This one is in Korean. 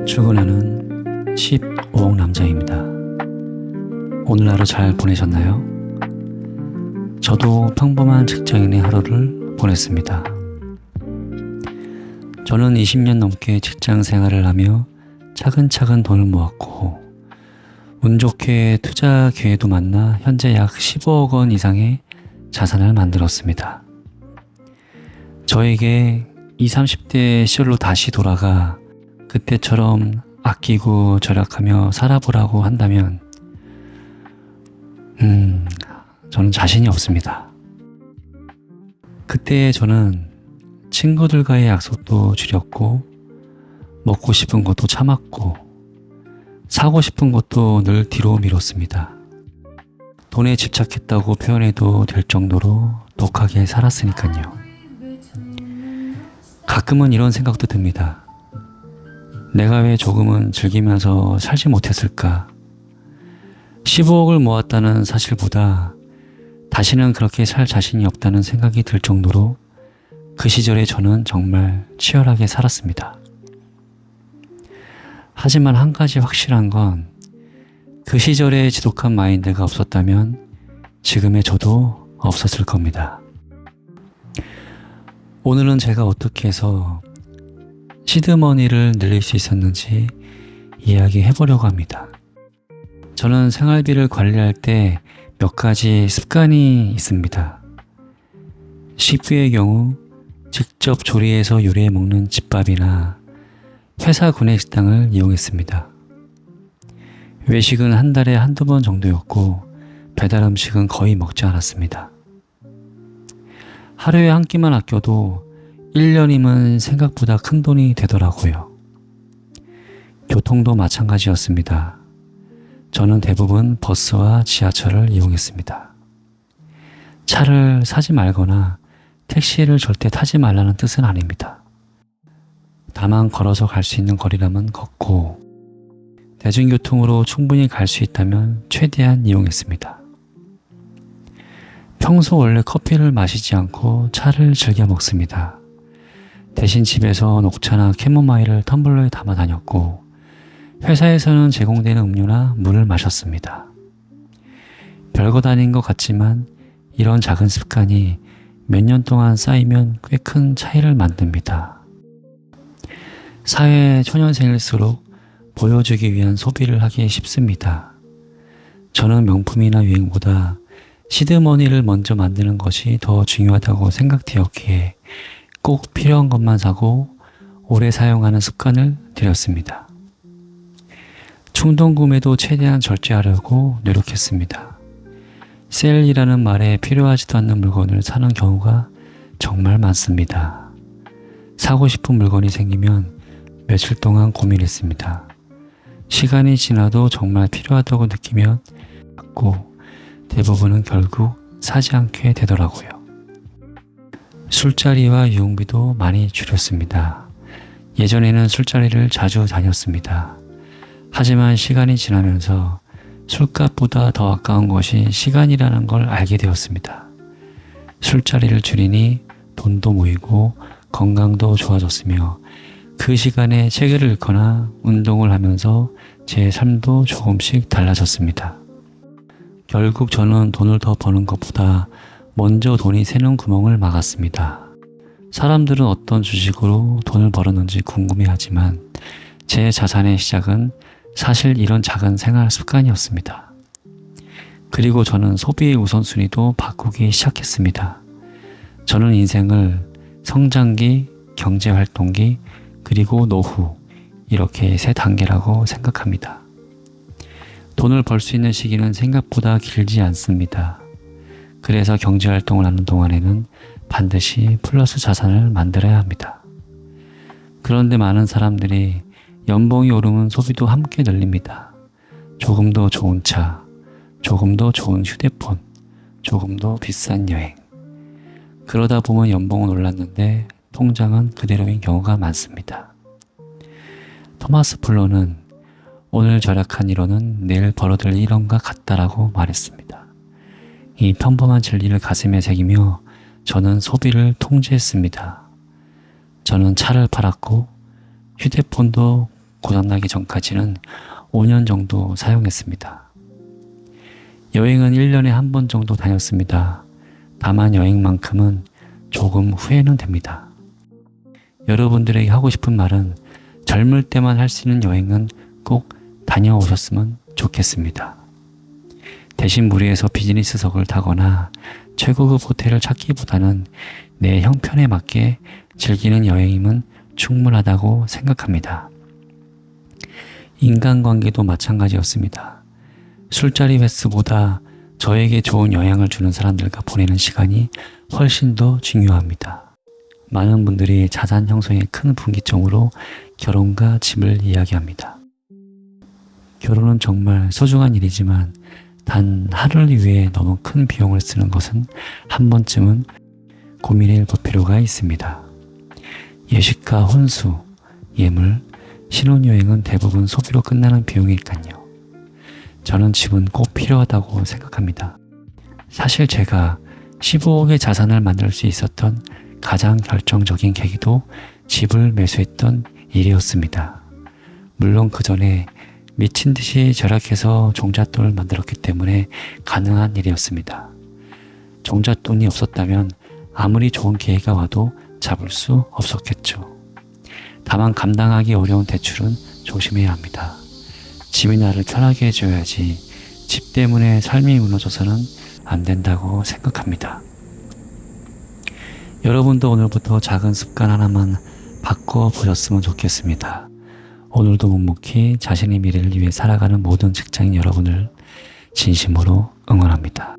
출근하는 15억 남자입니다. 오늘 하루 잘 보내셨나요? 저도 평범한 직장인의 하루를 보냈습니다. 저는 20년 넘게 직장 생활을 하며 차근차근 돈을 모았고 운 좋게 투자 기회도 만나 현재 약 15억 원 이상의 자산을 만들었습니다. 저에게 20, 30대 시절로 다시 돌아가 그때처럼 아끼고 절약하며 살아보라고 한다면 저는 자신이 없습니다. 그때 저는 친구들과의 약속도 줄였고 먹고 싶은 것도 참았고 사고 싶은 것도 늘 뒤로 미뤘습니다. 돈에 집착했다고 표현해도 될 정도로 독하게 살았으니까요. 가끔은 이런 생각도 듭니다. 내가 왜 조금은 즐기면서 살지 못했을까? 15억을 모았다는 사실보다 다시는 그렇게 살 자신이 없다는 생각이 들 정도로 그 시절에 저는 정말 치열하게 살았습니다. 하지만 한 가지 확실한 건 그 시절에 지독한 마인드가 없었다면 지금의 저도 없었을 겁니다. 오늘은 제가 어떻게 해서 시드머니를 늘릴 수 있었는지 이야기해보려고 합니다. 저는 생활비를 관리할 때 몇 가지 습관이 있습니다. 식비의 경우 직접 조리해서 요리해 먹는 집밥이나 회사 구내식당을 이용했습니다. 외식은 한 달에 한두 번 정도였고 배달 음식은 거의 먹지 않았습니다. 하루에 한 끼만 아껴도 1년이면 생각보다 큰 돈이 되더라고요. 교통도 마찬가지였습니다. 저는 대부분 버스와 지하철을 이용했습니다. 차를 사지 말거나 택시를 절대 타지 말라는 뜻은 아닙니다. 다만 걸어서 갈 수 있는 거리라면 걷고 대중교통으로 충분히 갈 수 있다면 최대한 이용했습니다. 평소 원래 커피를 마시지 않고 차를 즐겨 먹습니다. 대신 집에서 녹차나 캐모마일을 텀블러에 담아 다녔고 회사에서는 제공되는 음료나 물을 마셨습니다. 별것 아닌 것 같지만 이런 작은 습관이 몇 년 동안 쌓이면 꽤 큰 차이를 만듭니다. 사회 초년생일수록 보여주기 위한 소비를 하기 쉽습니다. 저는 명품이나 유행보다 시드머니를 먼저 만드는 것이 더 중요하다고 생각되었기에 꼭 필요한 것만 사고 오래 사용하는 습관을 들였습니다. 충동 구매도 최대한 절제하려고 노력했습니다. 세일이라는 말에 필요하지도 않는 물건을 사는 경우가 정말 많습니다. 사고 싶은 물건이 생기면 며칠 동안 고민했습니다. 시간이 지나도 정말 필요하다고 느끼면 샀고 대부분은 결국 사지 않게 되더라고요. 술자리와 유흥비도 많이 줄였습니다. 예전에는 술자리를 자주 다녔습니다. 하지만 시간이 지나면서 술값보다 더 아까운 것이 시간이라는 걸 알게 되었습니다. 술자리를 줄이니 돈도 모이고 건강도 좋아졌으며 그 시간에 책을 읽거나 운동을 하면서 제 삶도 조금씩 달라졌습니다. 결국 저는 돈을 더 버는 것보다 먼저 돈이 새는 구멍을 막았습니다. 사람들은 어떤 주식으로 돈을 벌었는지 궁금해하지만 제 자산의 시작은 사실 이런 작은 생활 습관이었습니다. 그리고 저는 소비의 우선순위도 바꾸기 시작했습니다. 저는 인생을 성장기, 경제활동기, 그리고 노후 이렇게 세 단계라고 생각합니다. 돈을 벌 수 있는 시기는 생각보다 길지 않습니다. 그래서 경제활동을 하는 동안에는 반드시 플러스 자산을 만들어야 합니다. 그런데 많은 사람들이 연봉이 오르면 소비도 함께 늘립니다. 조금 더 좋은 차, 조금 더 좋은 휴대폰, 조금 더 비싼 여행. 그러다 보면 연봉은 올랐는데 통장은 그대로인 경우가 많습니다. 토마스 플러는 오늘 절약한 1원은 내일 벌어들 1원과 같다라고 말했습니다. 이 평범한 진리를 가슴에 새기며 저는 소비를 통제했습니다. 저는 차를 팔았고 휴대폰도 고장나기 전까지는 5년 정도 사용했습니다. 여행은 1년에 한 번 정도 다녔습니다. 다만 여행만큼은 조금 후회는 됩니다. 여러분들에게 하고 싶은 말은 젊을 때만 할 수 있는 여행은 꼭 다녀오셨으면 좋겠습니다. 대신 무리해서 비즈니스석을 타거나 최고급 호텔을 찾기보다는 내 형편에 맞게 즐기는 여행이면 충분하다고 생각합니다. 인간관계도 마찬가지였습니다. 술자리 횟수보다 저에게 좋은 영향을 주는 사람들과 보내는 시간이 훨씬 더 중요합니다. 많은 분들이 자산 형성의 큰 분기점으로 결혼과 집을 이야기합니다. 결혼은 정말 소중한 일이지만 단 하루를 위해 너무 큰 비용을 쓰는 것은 한 번쯤은 고민해 볼 필요가 있습니다. 예식과 혼수, 예물, 신혼여행은 대부분 소비로 끝나는 비용이니까요. 저는 집은 꼭 필요하다고 생각합니다. 사실 제가 15억의 자산을 만들 수 있었던 가장 결정적인 계기도 집을 매수했던 일이었습니다. 물론 그 전에 미친 듯이 절약해서 종잣돈을 만들었기 때문에 가능한 일이었습니다. 종잣돈이 없었다면 아무리 좋은 기회가 와도 잡을 수 없었겠죠. 다만 감당하기 어려운 대출은 조심해야 합니다. 집이 나를 편하게 해줘야지 집 때문에 삶이 무너져서는 안 된다고 생각합니다. 여러분도 오늘부터 작은 습관 하나만 바꿔보셨으면 좋겠습니다. 오늘도 묵묵히 자신의 미래를 위해 살아가는 모든 직장인 여러분을 진심으로 응원합니다.